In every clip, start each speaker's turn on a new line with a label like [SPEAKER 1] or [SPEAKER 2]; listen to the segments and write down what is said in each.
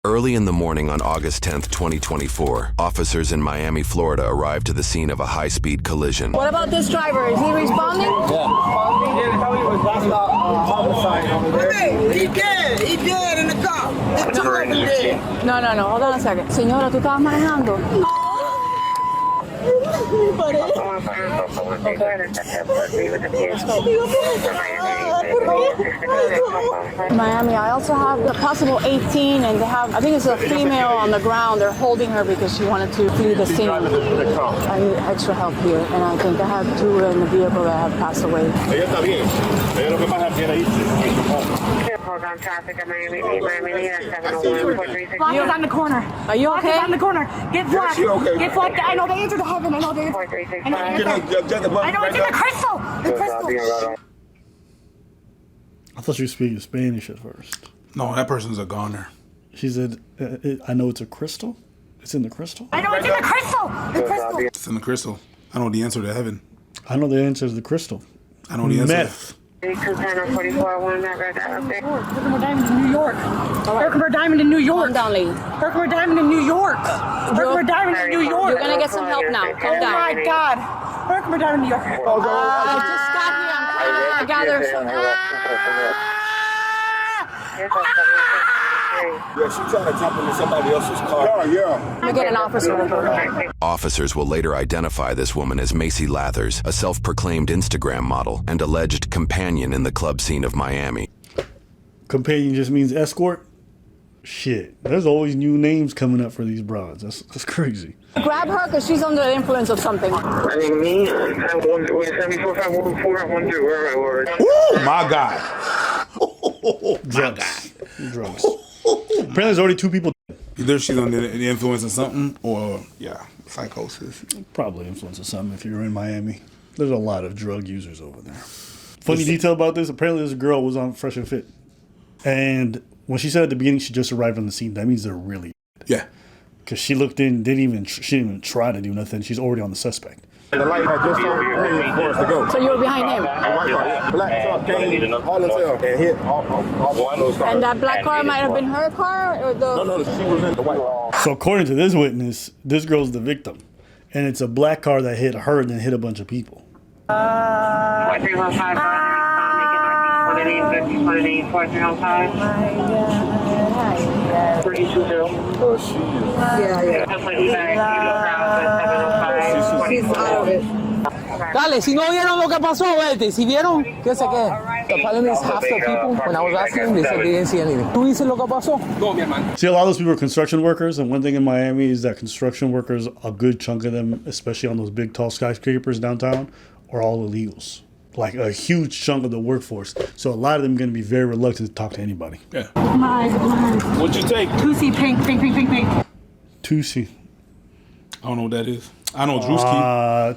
[SPEAKER 1] Early in the morning on August 10th, 2024, officers in Miami, Florida arrived to the scene of a high-speed collision.
[SPEAKER 2] What about this driver? Is he responding?
[SPEAKER 3] He dead in the car.
[SPEAKER 2] No. Hold on a second. Señora, ¿tú estabas manejando? Miami, I also have the possible 18, and they have, I think it's a female on the ground. They're holding her because she wanted to flee the scene. I need extra help here, and I think I have two in the vehicle that have passed away.
[SPEAKER 4] Hold on, traffic at Miami, Miami, 701-436.
[SPEAKER 2] Block is on the corner. Are you okay?
[SPEAKER 4] On the corner. Get blocked. Get blocked. I know they entered the heaven. I know they entered.
[SPEAKER 3] 436.
[SPEAKER 4] I know it's in the crystal. The crystal.
[SPEAKER 5] I thought she was speaking Spanish at first.
[SPEAKER 6] No, that person's a goner.
[SPEAKER 5] She said, I know it's a crystal. It's in the crystal?
[SPEAKER 4] I know it's in the crystal. The crystal.
[SPEAKER 6] It's in the crystal. I know the answer to heaven.
[SPEAKER 5] I know the answer is the crystal.
[SPEAKER 6] I know the answer.
[SPEAKER 5] Meth.
[SPEAKER 4] 210-44-1, that red dot up there.
[SPEAKER 2] Herkimer Diamond in New York.
[SPEAKER 4] Herkimer Diamond in New York.
[SPEAKER 2] Calm down, lady.
[SPEAKER 4] Herkimer Diamond in New York. Herkimer Diamond in New York.
[SPEAKER 2] You're gonna get some help now. Calm down.
[SPEAKER 4] Oh my God. Herkimer Diamond in New York.
[SPEAKER 2] I just got here. I'm trying to gather some.
[SPEAKER 3] Yeah, she's trying to jump into somebody else's car.
[SPEAKER 2] Let me get an officer.
[SPEAKER 1] Officers will later identify this woman as Macy Lathers, a self-proclaimed Instagram model and alleged companion in the club scene of Miami.
[SPEAKER 5] Companion just means escort? Shit. There's always new names coming up for these broads. That's crazy.
[SPEAKER 2] Grab her because she's under the influence of something.
[SPEAKER 4] I think me, 745414, where am I?
[SPEAKER 6] Oh my God.
[SPEAKER 5] Drugs. Apparently there's already two people dead.
[SPEAKER 6] Either she's under the influence of something or, psychosis.
[SPEAKER 5] Probably influence of something if you're in Miami. There's a lot of drug users over there. Funny detail about this, apparently this girl was on Fresh and Fit. And when she said at the beginning she just arrived on the scene, that means they're really dead.
[SPEAKER 6] Yeah.
[SPEAKER 5] Because she looked in, she didn't even try to do nothing. She's already on the suspect.
[SPEAKER 3] The light had just for us to go.
[SPEAKER 2] So you were behind him.
[SPEAKER 3] Black truck came all itself and hit all those cars.
[SPEAKER 2] And that black car might have been her car or the...
[SPEAKER 3] No, she was in the white car.
[SPEAKER 5] So according to this witness, this girl's the victim. And it's a black car that hit her and then hit a bunch of people.
[SPEAKER 4] 4315, making northeast 4305. 320.
[SPEAKER 3] Oh, she is.
[SPEAKER 2] Yeah. She's out of it.
[SPEAKER 7] Dale, si no vieron lo que pasó, vete. Si vieron, que se quede. The problem is half the people, when I was asking them, they said they didn't see anything. ¿Tú dices lo que pasó? No, mi hermano.
[SPEAKER 5] See, a lot of those people are construction workers, and one thing in Miami is that construction workers, a good chunk of them, especially on those big, tall skyscrapers downtown, are all illegals. Like a huge chunk of the workforce. So a lot of them are going to be very reluctant to talk to anybody.
[SPEAKER 6] Yeah.
[SPEAKER 4] My eyes.
[SPEAKER 3] What'd you take?
[SPEAKER 4] 2C pink.
[SPEAKER 5] 2C.
[SPEAKER 6] I don't know what that is. I know Drewski.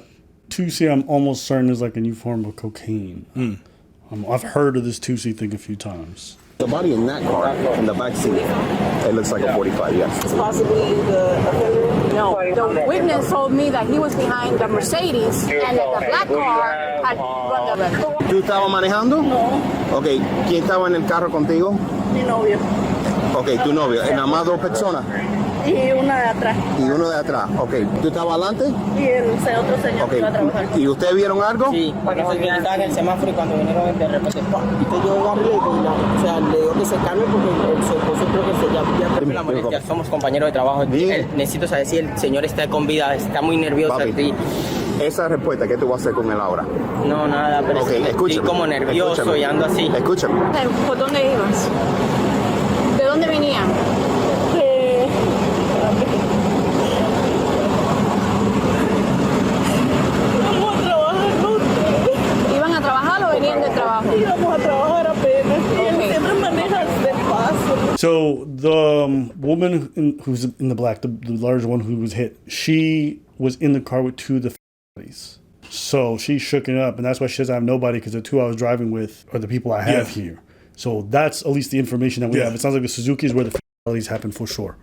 [SPEAKER 5] 2C, I'm almost certain is like a new form of cocaine. I've heard of this 2C thing a few times.
[SPEAKER 8] The body in that car, in the back seat, it looks like a 45, yes.
[SPEAKER 2] It's possibly the offender? No. The witness told me that he was behind the Mercedes and that the black car had run the red.
[SPEAKER 8] ¿Tú estabas manejando?
[SPEAKER 2] No.
[SPEAKER 8] Ok, ¿quién estaba en el carro contigo?
[SPEAKER 2] Mi novio.
[SPEAKER 8] Ok, tu novio. ¿Nada más dos personas?
[SPEAKER 2] Y una de atrás.
[SPEAKER 8] Y uno de atrás. Ok, ¿tú estabas adelante?
[SPEAKER 2] Y el otro señor que iba a trabajar.
[SPEAKER 8] ¿Y ustedes vieron algo?
[SPEAKER 7] Sí, porque se estaban en el semáforo y cuando vinieron de repente, y te yo agarré y o sea, le digo que se calme porque su esposo creo que se ya la molestia. Somos compañeros de trabajo. Necesito saber si el señor está con vida, está muy nervioso.
[SPEAKER 8] Papi, esa respuesta, ¿qué tú vas a hacer con él ahora?
[SPEAKER 7] No, nada, pero estoy como nervioso y ando así.
[SPEAKER 8] Escúchame.
[SPEAKER 2] ¿Por dónde ibas? ¿De dónde venían? ¿Iban a trabajar o venían de trabajo?
[SPEAKER 9] Íbamos a trabajar apenas. Y él siempre maneja despacio.
[SPEAKER 5] So the woman who's in the black, the larger one who was hit, she was in the car with two of the bodies. So she shook it up, and that's why she says I have nobody because the two I was driving with are the people I have here. So that's at least the information that we have. It sounds like the Suzuki is where the fatalities happened for sure.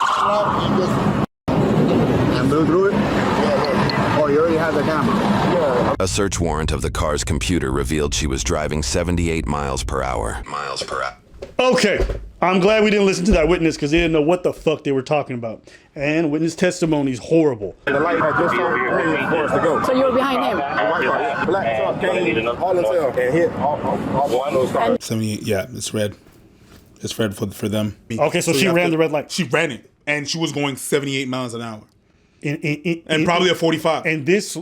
[SPEAKER 8] And blew through it? Oh, you already have the camera.
[SPEAKER 1] A search warrant of the car's computer revealed she was driving 78 miles per hour.
[SPEAKER 5] Okay, I'm glad we didn't listen to that witness because they didn't know what the fuck they were talking about. And witness testimony is horrible.
[SPEAKER 3] The light had just told me for us to go.
[SPEAKER 2] So you were behind him?
[SPEAKER 3] Black truck came, all himself, and hit all one of those cars.
[SPEAKER 6] 78, yeah, it's red. It's red for them.
[SPEAKER 5] Okay, so she ran the red light.
[SPEAKER 6] She ran it, and she was going 78 miles an hour.
[SPEAKER 5] And
[SPEAKER 6] probably a 45.
[SPEAKER 5] And this,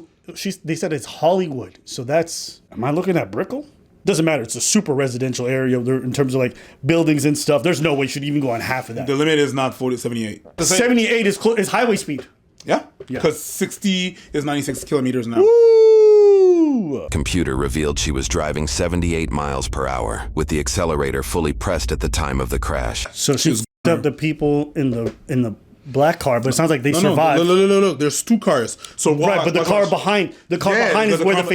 [SPEAKER 5] they said it's Hollywood. So that's, am I looking at Brickell? Doesn't matter. It's a super residential area there in terms of like buildings and stuff. There's no way you should even go on half of that.
[SPEAKER 6] The limit is not 78.
[SPEAKER 5] 78 is highway speed.
[SPEAKER 6] Yeah, because 60 is 96 kilometers an hour.
[SPEAKER 5] Woo!
[SPEAKER 1] Computer revealed she was driving 78 miles per hour with the accelerator fully pressed at the time of the crash.
[SPEAKER 5] So she f***ed up the people in the black car, but it sounds like they survived.
[SPEAKER 6] No. There's two cars. So
[SPEAKER 5] right, but the car behind is where the.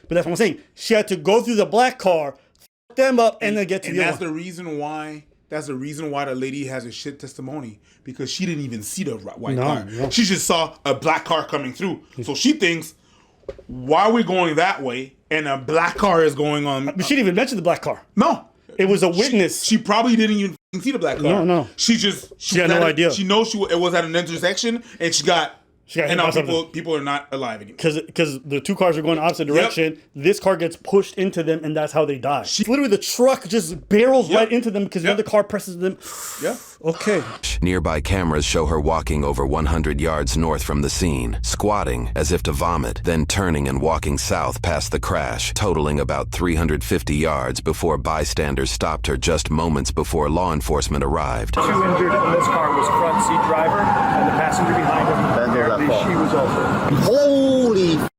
[SPEAKER 5] But that's what I'm saying. She had to go through the black car, f*** them up, and then get to the other.
[SPEAKER 6] That's the reason why. That's the reason why the lady has a shit testimony, because she didn't even see the white car. No. She just saw a black car coming through. So she thinks, why are we going that way and a black car is going on?
[SPEAKER 5] But she didn't even mention the black car.
[SPEAKER 6] No.
[SPEAKER 5] It was a witness.
[SPEAKER 6] She probably didn't even see the black car.
[SPEAKER 5] No.
[SPEAKER 6] She
[SPEAKER 5] had no idea.
[SPEAKER 6] She knows it was at an intersection, and she got and now people are not alive anymore.
[SPEAKER 5] Because the two cars are going opposite direction. Yep. This car gets pushed into them, and that's how they die. Literally, the truck just barrels right into them because the other car presses them.
[SPEAKER 6] Yeah.
[SPEAKER 5] Okay.
[SPEAKER 1] Nearby cameras show her walking over 100 yards north from the scene, squatting as if to vomit, then turning and walking south past the crash, totaling about 350 yards before bystanders stopped her just moments before law enforcement arrived.
[SPEAKER 10] Two injured in this car was front seat driver and the passenger behind him. She was also.
[SPEAKER 8] Holy f***.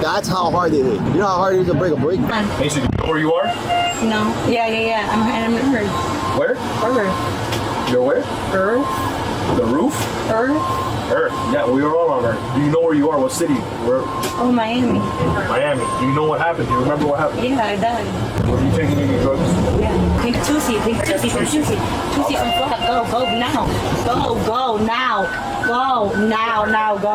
[SPEAKER 8] That's how hard it is. You know how hard it is to break a brake?
[SPEAKER 10] Basically, you know where you are?
[SPEAKER 4] No. Yeah. I'm in her.
[SPEAKER 10] Where?
[SPEAKER 4] Earth.
[SPEAKER 10] You're where?
[SPEAKER 4] Earth.
[SPEAKER 10] The roof?
[SPEAKER 4] Earth.
[SPEAKER 10] Yeah, we are all on Earth. Do you know where you are? What city? Where?
[SPEAKER 4] Oh, Miami.
[SPEAKER 10] Miami. Do you know what happened? Do you remember what happened?
[SPEAKER 4] Yeah, I died.
[SPEAKER 10] Were you taking any drugs?
[SPEAKER 4] Yeah. Think Tuesday on flat. Go now. Go now. Go now. Go.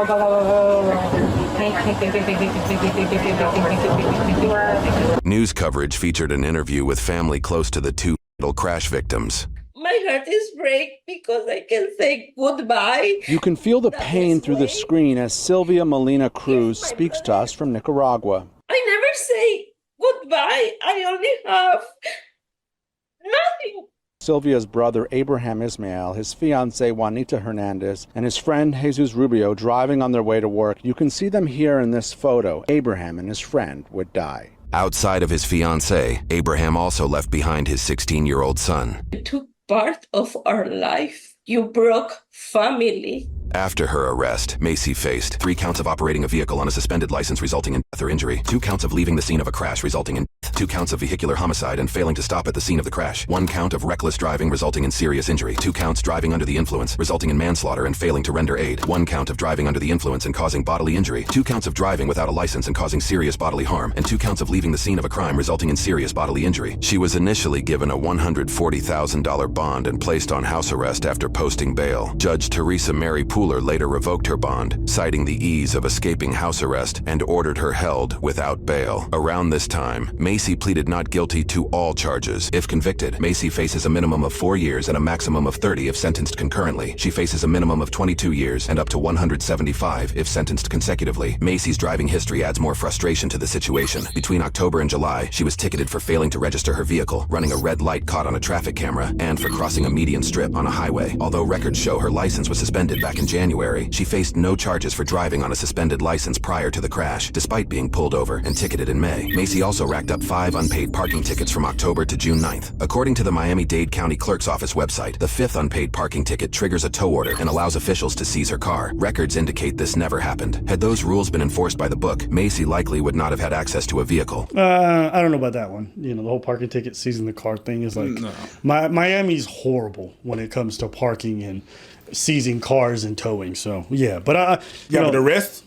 [SPEAKER 1] News coverage featured an interview with family close to the two fatal crash victims.
[SPEAKER 9] My heart is break because I can say goodbye.
[SPEAKER 11] You can feel the pain through the screen as Sylvia Molina Cruz speaks to us from Nicaragua.
[SPEAKER 9] I never say goodbye. I only have nothing.
[SPEAKER 11] Sylvia's brother Abraham Ismael, his fiancée Juanita Hernandez, and his friend Jesus Rubio driving on their way to work. You can see them here in this photo. Abraham and his friend would die.
[SPEAKER 1] Outside of his fiancée, Abraham also left behind his 16-year-old son.
[SPEAKER 9] You took part of our life. You broke family.
[SPEAKER 1] After her arrest, Macy faced 3 counts of operating a vehicle on a suspended license resulting in death or injury, 2 counts of leaving the scene of a crash resulting in death, 2 counts of vehicular homicide and failing to stop at the scene of the crash, 1 count of reckless driving resulting in serious injury, 2 counts driving under the influence resulting in manslaughter and failing to render aid, 1 count of driving under the influence and causing bodily injury, 2 counts of driving without a license and causing serious bodily harm, and 2 counts of leaving the scene of a crime resulting in serious bodily injury. She was initially given a $140,000 bond and placed on house arrest after posting bail. Judge Teresa Mary Pooler later revoked her bond, citing the ease of escaping house arrest, and ordered her held without bail. Around this time, Macy pleaded not guilty to all charges. If convicted, Macy faces a minimum of 4 years and a maximum of 30 if sentenced concurrently. She faces a minimum of 22 years and up to 175 if sentenced consecutively. Macy's driving history adds more frustration to the situation. Between October and July, she was ticketed for failing to register her vehicle, running a red light caught on a traffic camera, and for crossing a median strip on a highway. Although records show her license was suspended back in January, she faced no charges for driving on a suspended license prior to the crash, despite being pulled over and ticketed in May. Macy also racked up 5 unpaid parking tickets from October to June 9th. According to the Miami-Dade County Clerk's Office website, the 5th unpaid parking ticket triggers a tow order and allows officials to seize her car. Records indicate this never happened. Had those rules been enforced by the book, Macy likely would not have had access to a vehicle.
[SPEAKER 5] I don't know about that one. You know, the whole parking ticket seizing the car thing is like... No. Miami's horrible when it comes to parking and seizing cars and towing. So yeah, but
[SPEAKER 6] but the rest,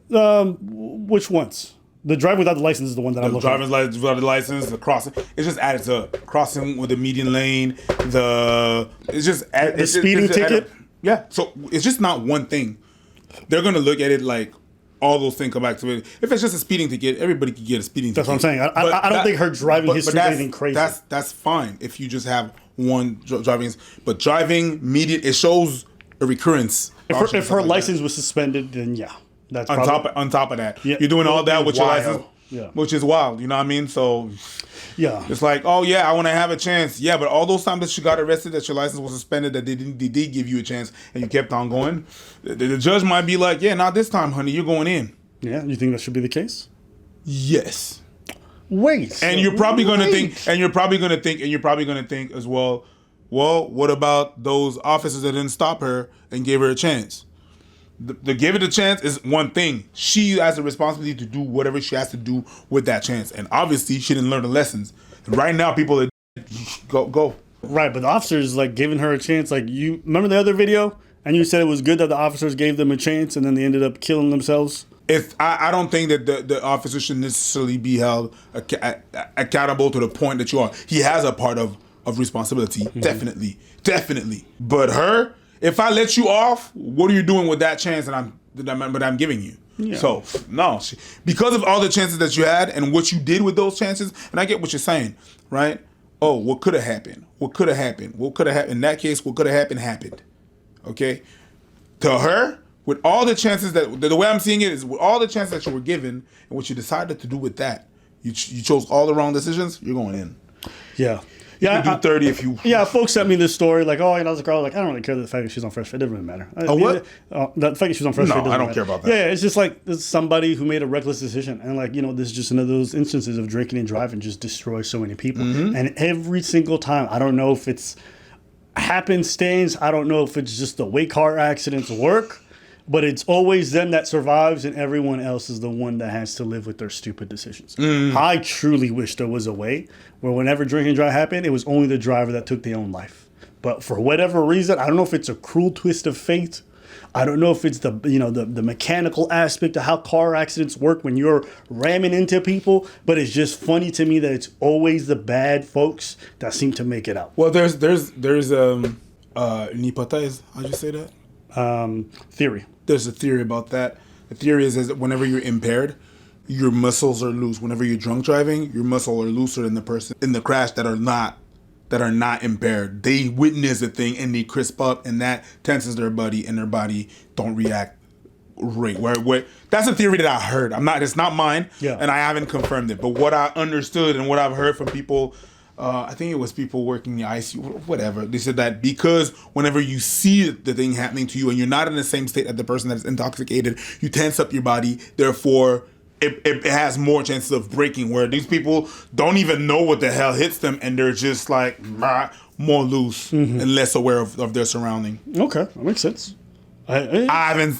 [SPEAKER 5] which ones? The driver without the license is the one that I'm looking at.
[SPEAKER 6] The driver's license without the license, the crossing. It's just added to crossing with the median lane. The
[SPEAKER 5] speeding ticket.
[SPEAKER 6] Yeah, so it's just not one thing. They're gonna look at it like all those things come back to it. If it's just a speeding ticket, everybody can get a speeding ticket.
[SPEAKER 5] That's what I'm saying. I don't think her driving history is anything crazy.
[SPEAKER 6] That's fine if you just have driving, but driving median, it shows a recurrence.
[SPEAKER 5] If her license was suspended, then yeah, that's
[SPEAKER 6] on top of that. Yeah, you're doing all that with your license, which is wild. You know what I mean? So
[SPEAKER 5] yeah,
[SPEAKER 6] it's like, oh yeah, I want to have a chance. Yeah, but all those times that you got arrested, that your license was suspended, that they did give you a chance, and you kept on going, the judge might be like, yeah, not this time, honey, you're going in.
[SPEAKER 5] Yeah, you think that should be the case?
[SPEAKER 6] Yes.
[SPEAKER 5] Wait.
[SPEAKER 6] And you're probably going to think, and you're probably going to think as well, what about those officers that didn't stop her and gave her a chance? The give it a chance is one thing. She has a responsibility to do whatever she has to do with that chance. And obviously, she didn't learn the lessons. And right now, people are go.
[SPEAKER 5] Right, but the officers like giving her a chance. Like, you remember the other video? And you said it was good that the officers gave them a chance and then they ended up killing themselves?
[SPEAKER 6] I don't think that the officer should necessarily be held accountable to the point that you are. He has a part of responsibility, definitely. But her, if I let you off, what are you doing with that chance that I'm giving you? Yeah. So no, because of all the chances that you had and what you did with those chances, and I get what you're saying, right? Oh, what could have happened? What could have happened? What could have happened? In that case, what could have happened. Okay, to her. With all the chances that, the way I'm seeing it is with all the chances that you were given and what you decided to do with that, you chose all the wrong decisions, you're going in.
[SPEAKER 5] Yeah.
[SPEAKER 6] Yeah. You do 30 if you.
[SPEAKER 5] Yeah, folks sent me this story like, oh, the girl, like, I don't really care the fact that she's on Fresh Fit. It doesn't really matter.
[SPEAKER 6] What?
[SPEAKER 5] The fact that she's on Fresh Fit doesn't
[SPEAKER 6] I don't
[SPEAKER 5] matter.
[SPEAKER 6] care about that.
[SPEAKER 5] Yeah, it's just like this is somebody who made a reckless decision. And like, this is just another of those instances of drinking and driving just destroys so many people. Mm-hmm. And every single time, I don't know if it's happenstance, I don't know if it's just the way car accidents work. But it's always them that survives and everyone else is the one that has to live with their stupid decisions. Mm. I truly wish there was a way where whenever drink and drive happened, it was only the driver that took their own life. But for whatever reason, I don't know if it's a cruel twist of fate. I don't know if it's the mechanical aspect of how car accidents work when you're ramming into people. But it's just funny to me that it's always the bad folks that seem to make it out.
[SPEAKER 6] Well, there's hypothèse. How'd you say that?
[SPEAKER 5] Theory.
[SPEAKER 6] There's a theory about that. The theory is that whenever you're impaired, your muscles are loose. Whenever you're drunk driving, your muscles are looser than the person in the crash that are not impaired. They witness a thing and they crisp up, and that tenses their body, and their body don't react right. Where that's a theory that I heard. It's not mine, and I haven't confirmed it. But what I understood and what I've heard from people. I think it was people working in the ICU, whatever. They said that because whenever you see the thing happening to you and you're not in the same state as the person that's intoxicated, you tense up your body. Therefore, it has more chances of breaking. Where these people don't even know what the hell hits them, and they're just like more loose and less aware of their surrounding.
[SPEAKER 5] Okay, that makes sense.
[SPEAKER 6] I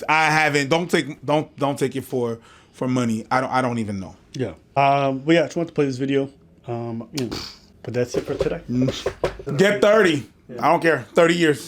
[SPEAKER 6] haven't. Don't take it for money. I don't even know.
[SPEAKER 5] Yeah. But yeah, I just wanted to play this video. But that's it for today.
[SPEAKER 6] Get 30. I don't care. 30 years.